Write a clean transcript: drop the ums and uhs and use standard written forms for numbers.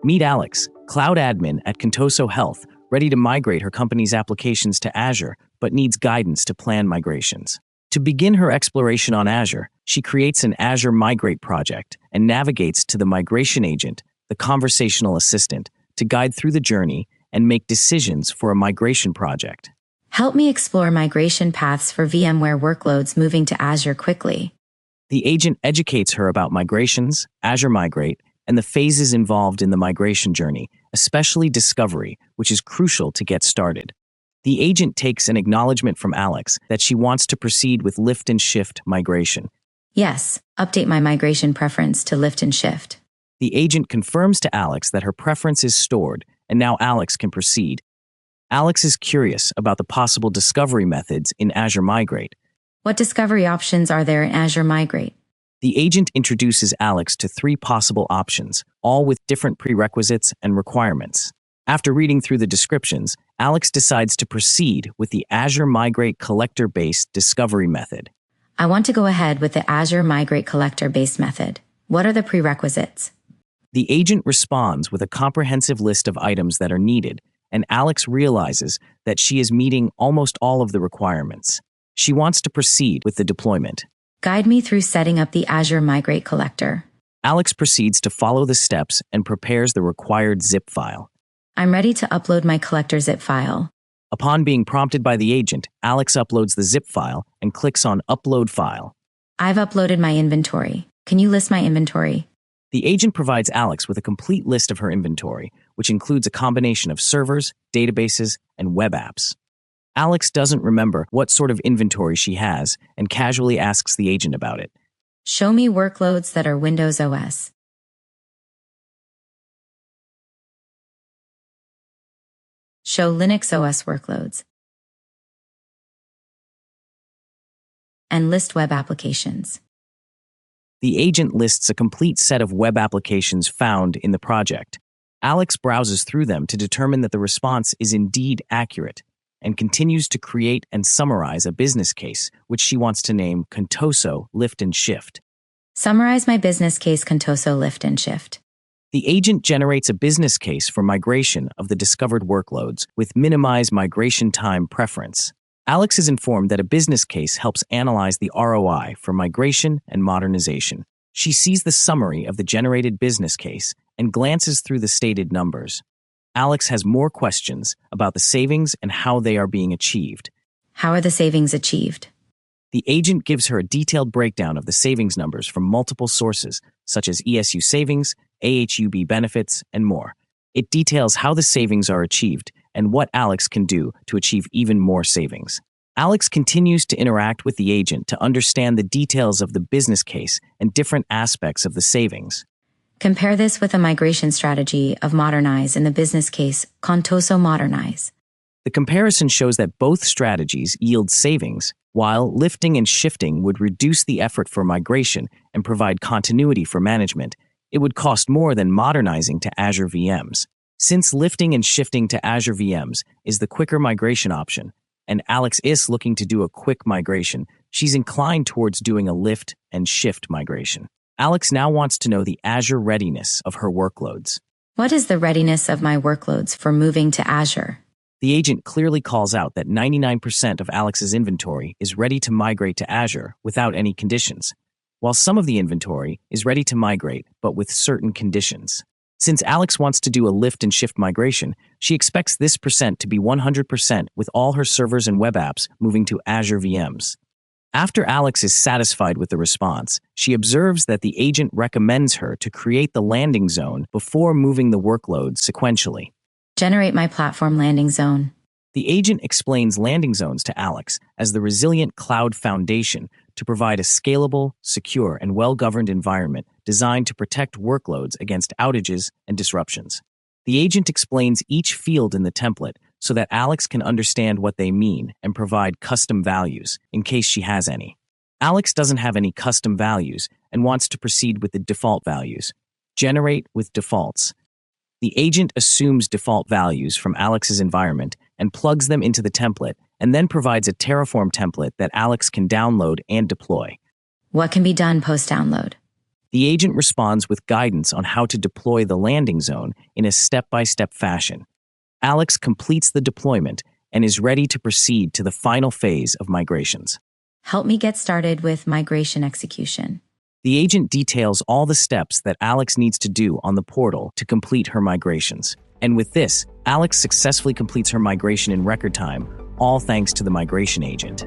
Meet Alex, cloud admin at Contoso Health, ready to migrate her company's applications to Azure, but needs guidance to plan migrations. To begin her exploration on Azure, she creates an Azure Migrate project and navigates to the migration agent, the conversational assistant, to guide through the journey and make decisions for a migration project. Help me explore migration paths for VMware workloads moving to Azure quickly. The agent educates her about migrations, Azure Migrate, and the phases involved in the migration journey, especially discovery, which is crucial to get started. The agent takes an acknowledgement from Alex that she wants to proceed with lift and shift migration. Yes, update my migration preference to lift and shift. The agent confirms to Alex that her preference is stored, and now Alex can proceed. Alex is curious about the possible discovery methods in Azure Migrate. What discovery options are there in Azure Migrate? The agent introduces Alex to 3 possible options, all with different prerequisites and requirements. After reading through the descriptions, Alex decides to proceed with the Azure Migrate Collector-based discovery method. I want to go ahead with the Azure Migrate Collector-based method. What are the prerequisites? The agent responds with a comprehensive list of items that are needed, and Alex realizes that she is meeting almost all of the requirements. She wants to proceed with the deployment. Guide me through setting up the Azure Migrate Collector. Alex proceeds to follow the steps and prepares the required zip file. I'm ready to upload my collector zip file. Upon being prompted by the agent, Alex uploads the zip file and clicks on Upload File. I've uploaded my inventory. Can you list my inventory? The agent provides Alex with a complete list of her inventory, which includes a combination of servers, databases, and web apps. Alex doesn't remember what sort of inventory she has and casually asks the agent about it. Show me workloads that are Windows OS. Show Linux OS workloads. And list web applications. The agent lists a complete set of web applications found in the project. Alex browses through them to determine that the response is indeed accurate and continues to create and summarize a business case, which she wants to name Contoso Lift and Shift. Summarize my business case Contoso Lift and Shift. The agent generates a business case for migration of the discovered workloads with minimize migration time preference. Alex is informed that a business case helps analyze the ROI for migration and modernization. She sees the summary of the generated business case and glances through the stated numbers. Alex has more questions about the savings and how they are being achieved. How are the savings achieved? The agent gives her a detailed breakdown of the savings numbers from multiple sources, such as ESU savings, AHUB benefits, and more. It details how the savings are achieved and what Alex can do to achieve even more savings. Alex continues to interact with the agent to understand the details of the business case and different aspects of the savings. Compare this with a migration strategy of Modernize in the business case Contoso Modernize. The comparison shows that both strategies yield savings, while lifting and shifting would reduce the effort for migration and provide continuity for management. It would cost more than modernizing to Azure VMs. Since lifting and shifting to Azure VMs is the quicker migration option, and Alex is looking to do a quick migration, she's inclined towards doing a lift and shift migration. Alex now wants to know the Azure readiness of her workloads. What is the readiness of my workloads for moving to Azure? The agent clearly calls out that 99% of Alex's inventory is ready to migrate to Azure without any conditions, while some of the inventory is ready to migrate but with certain conditions. Since Alex wants to do a lift and shift migration, she expects this percent to be 100% with all her servers and web apps moving to Azure VMs. After Alex is satisfied with the response, she observes that the agent recommends her to create the landing zone before moving the workload sequentially. Generate my platform landing zone. The agent explains landing zones to Alex as the resilient cloud foundation to provide a scalable, secure, and well-governed environment designed to protect workloads against outages and disruptions. The agent explains each field in the template so that Alex can understand what they mean and provide custom values in case she has any. Alex doesn't have any custom values and wants to proceed with the default values. Generate with defaults. The agent assumes default values from Alex's environment and plugs them into the template, and then provides a Terraform template that Alex can download and deploy. What can be done post-download? The agent responds with guidance on how to deploy the landing zone in a step-by-step fashion. Alex completes the deployment and is ready to proceed to the final phase of migrations. Help me get started with migration execution. The agent details all the steps that Alex needs to do on the portal to complete her migrations. And with this, Alex successfully completes her migration in record time, all thanks to the migration agent.